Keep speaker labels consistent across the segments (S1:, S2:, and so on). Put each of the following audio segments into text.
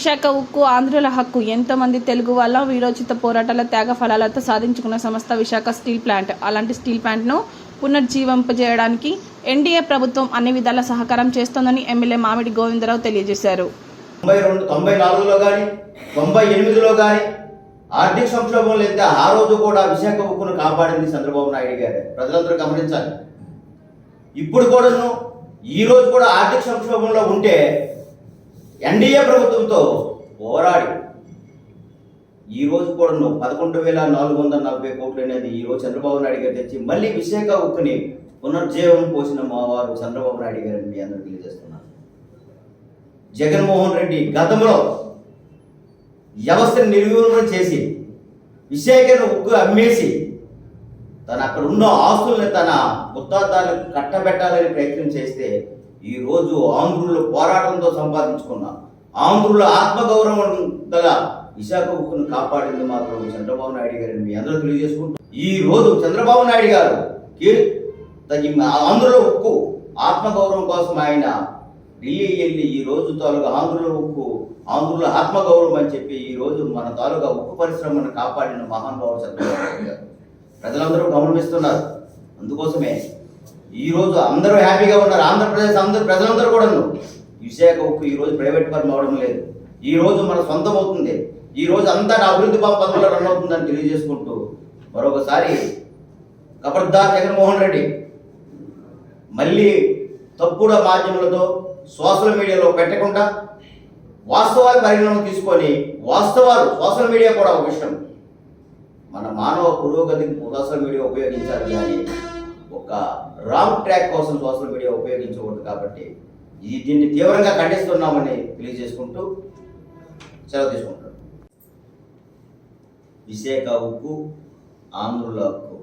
S1: విశాఖ ఉక్కు ఆంధ్రుల హక్కు. ఎంతోమంది తెలుగు వాళ్ళ వీరోచిత పోరాటాల త్యాగ ఫలాలతో సాధించుకున్న సంస్థ విశాఖ స్టీల్ ప్లాంట్. అలాంటి స్టీల్ ప్లాంట్ను పునర్జీవింపజేయడానికి ఎన్డీఏ ప్రభుత్వం అన్ని విధాల సహకారం చేస్తోందని ఎమ్మెల్యే మామిడి గోవిందరావు తెలియజేశారు.
S2: 94లో కానీ 98లో కానీ ఆర్థిక సంక్షోభం లేదా ఆ రోజు కూడా విశాఖ ఉక్కును కాపాడింది చంద్రబాబు నాయుడు గారు. ప్రజలందరూ గమనించాలి. ఇప్పుడు కూడాను ఈ రోజు కూడా ఆర్థిక సంక్షోభంలో ఉంటే ఎన్డీఏ ప్రభుత్వంతో పోరాడి ఈ రోజు కూడా 11,440 కోట్లు అనేది ఈ రోజు చంద్రబాబు నాయుడు గారు తెచ్చి మళ్ళీ విశాఖ ఉక్కుని పునర్జీవం పోసిన మా వారు చంద్రబాబు నాయుడు గారిని మీ అందరూ తెలియజేస్తున్నారు. జగన్మోహన్ రెడ్డి గతంలో వ్యవస్థను నిర్వీర్యం చేసి విశాఖను ఉక్కు అమ్మేసి తన అక్కడ ఉన్న ఆస్తుల్ని తన గుత్తాదారులకు కట్టబెట్టాలని ప్రయత్నం చేస్తే ఈ రోజు ఆంధ్రుల పోరాటంతో సంపాదించుకున్న ఆంధ్రుల ఆత్మగౌరవం గల విశాఖ ఉక్కును కాపాడింది మాత్రం చంద్రబాబు నాయుడు గారిని మీ అందరూ తెలియజేసుకుంటూ ఈ రోజు చంద్రబాబు నాయుడు గారు ఆంధ్రుల ఉక్కు ఆత్మగౌరవం కోసం ఆయన ఢిల్లీ వెళ్ళి ఈ రోజు తాలూకా ఆంధ్రుల ఉక్కు ఆంధ్రుల ఆత్మగౌరవం అని చెప్పి ఈ రోజు మన తాలూకా ఉక్కు పరిశ్రమను కాపాడిన మహానుభావుడు చంద్రబాబు నాయుడు గారు. ప్రజలందరూ గమనిస్తున్నారు. అందుకోసమే ఈ రోజు అందరూ హ్యాపీగా ఉన్నారు. ఆంధ్రప్రదేశ్ ప్రజలందరూ కూడా విశాఖ ఉక్కు ఈ రోజు ప్రైవేట్ పరం అవడం లేదు. ఈ రోజు మన సొంతం అవుతుంది. ఈ రోజు అంతా అభివృద్ధి పదంలో రన్ అవుతుందని తెలియజేసుకుంటూ మరొకసారి ఖబర్దార్ జగన్మోహన్ రెడ్డి మళ్ళీ తప్పుడు మాధ్యమాలతో సోషల్ మీడియాలో పెట్టకుండా వాస్తవాలు పరిగణన తీసుకొని వాస్తవాలు సోషల్ మీడియా కూడా ఒక విషయం. మన మానవ పురోగతికి సోషల్ మీడియా ఉపయోగించాలి కానీ ఒక రాంగ్ ట్రాక్ కోసం సోషల్ మీడియా ఉపయోగించకూడదు. కాబట్టి దీన్ని తీవ్రంగా ఖండిస్తున్నామని తెలియజేసుకుంటూ సెలవు తీసుకుంటాం. విశాఖ ఉక్కు ఆంధ్రుల హక్కు.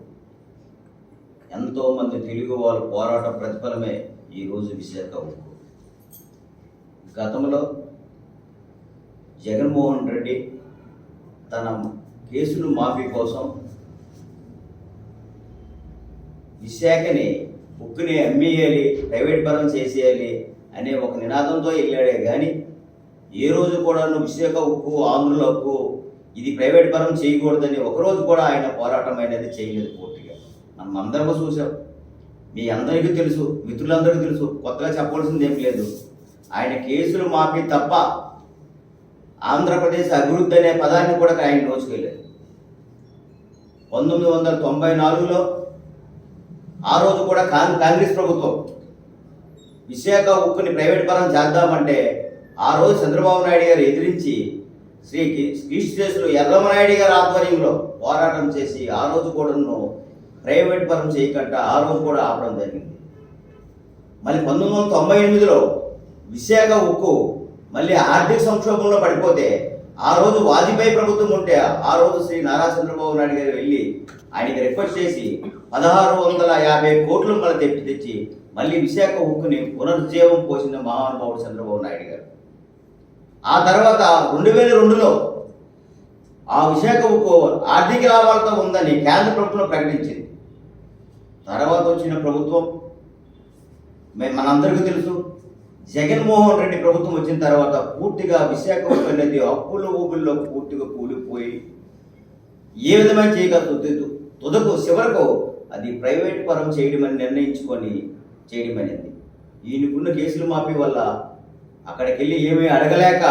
S2: ఎంతోమంది తెలుగు వాళ్ళ పోరాట ప్రతిఫలమే ఈరోజు విశాఖ ఉక్కు. గతంలో జగన్మోహన్ రెడ్డి తన కేసులు మాఫీ కోసం విశాఖని ఉక్కుని అమ్మేయాలి, ప్రైవేట్ పరం చేసేయాలి అనే ఒక నినాదంతో వెళ్ళాడే కానీ ఏ రోజు కూడా విశాఖ ఉక్కు ఆంధ్రుల హక్కు ఇది ప్రైవేట్ పరం చేయకూడదని ఒకరోజు కూడా ఆయన పోరాటం అనేది చేయలేదు. పూర్తిగా మనం అందరూ చూసాం. మీ అందరికీ తెలుసు, మిత్రులందరికీ తెలుసు, కొత్తగా చెప్పవలసింది ఏం లేదు. ఆయన కేసులు మాఫీ తప్ప ఆంధ్రప్రదేశ్ అభివృద్ధి అనే పదాన్ని కూడా ఆయన నోచుకోలేదు. 1994లో ఆ రోజు కూడా కాంగ్రెస్ ప్రభుత్వం విశాఖ ఉక్కుని ప్రైవేట్ పరం చేద్దామంటే ఆ రోజు చంద్రబాబు నాయుడు గారు ఎదిరించి శ్రీకృష్ణేశ్వరు ఎర్రమనాయుడు గారి ఆధ్వర్యంలో పోరాటం చేసి ఆ రోజు కూడా ప్రైవేట్ పరం చేయకుండా ఆ రోజు కూడా ఆపడం జరిగింది. మళ్ళీ 1998లో విశాఖ ఉక్కు మళ్ళీ ఆర్థిక సంక్షోభంలో పడిపోతే ఆ రోజు వాజ్పేయి ప్రభుత్వం ఉంటే ఆ రోజు శ్రీ నారా చంద్రబాబు నాయుడు గారు వెళ్ళి ఆయనకి రిక్వెస్ట్ చేసి 1650 కోట్లు మళ్ళీ తెచ్చి మళ్ళీ విశాఖ ఉక్కుని పునరుజ్జీవం పోసిన మహానుభావుడు చంద్రబాబు నాయుడు గారు. ఆ తర్వాత 2002లో ఆ విశాఖ ఉక్కు ఆర్థిక లాభాలతో ఉందని కేంద్ర ప్రభుత్వం ప్రకటించింది. తర్వాత వచ్చిన ప్రభుత్వం మనందరికీ తెలుసు. జగన్మోహన్ రెడ్డి ప్రభుత్వం వచ్చిన తర్వాత పూర్తిగా విశాఖ ఉక్కు అనేది అప్పుల ఊబుల్లో పూర్తిగా కూలిపోయి ఏ విధమైన చేయగలుగుతుంది తుదకు చివరకు అది ప్రైవేట్ పరం చేయడమని నిర్ణయించుకొని చేయడమనేది. ఈయనకున్న కేసులు మాఫీ వల్ల అక్కడికి వెళ్ళి ఏమీ అడగలేక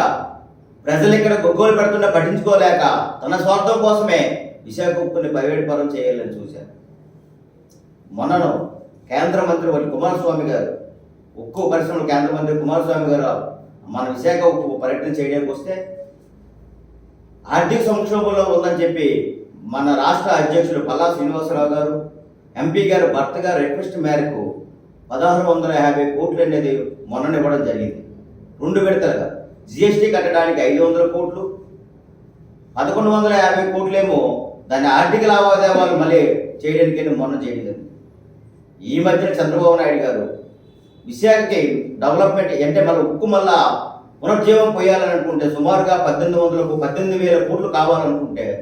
S2: ప్రజలు ఇక్కడ గొగ్గోలు పెడుతున్నా పట్టించుకోలేక తన స్వార్థం కోసమే విశాఖ ఉక్కుని ప్రైవేట్ పరం చేయాలని చూశారు. మొన్నను కేంద్ర మంత్రి వారి కుమారస్వామి గారు ఉక్కు పరిశ్రమల కేంద్ర మంత్రి కుమారస్వామి గారు మన విశాఖ ఉక్కు పర్యటన చేయడానికి వస్తే ఆర్థిక సంక్షోభంలో ఉందని చెప్పి మన రాష్ట్ర అధ్యక్షుడు పల్లా శ్రీనివాసరావు గారు ఎంపీ గారు భర్త గారు రిక్వెస్ట్ మేరకు 1650 కోట్లు అనేది మొన్ననివ్వడం జరిగింది. 2 విడతలుగా జిఎస్టీ కట్టడానికి 500 కోట్లు, 1150 కోట్లేమో దాని ఆర్థిక లావాదేవీలు మళ్ళీ చేయడానికి మొన్న చేయడం. ఈ మధ్య చంద్రబాబు నాయుడు గారు విశాఖకి డెవలప్మెంట్ అంటే మన ఉక్కు మళ్ళా పునర్జీవం పోయాలని అనుకుంటే సుమారుగా 18,000 కోట్లు కావాలనుకుంటే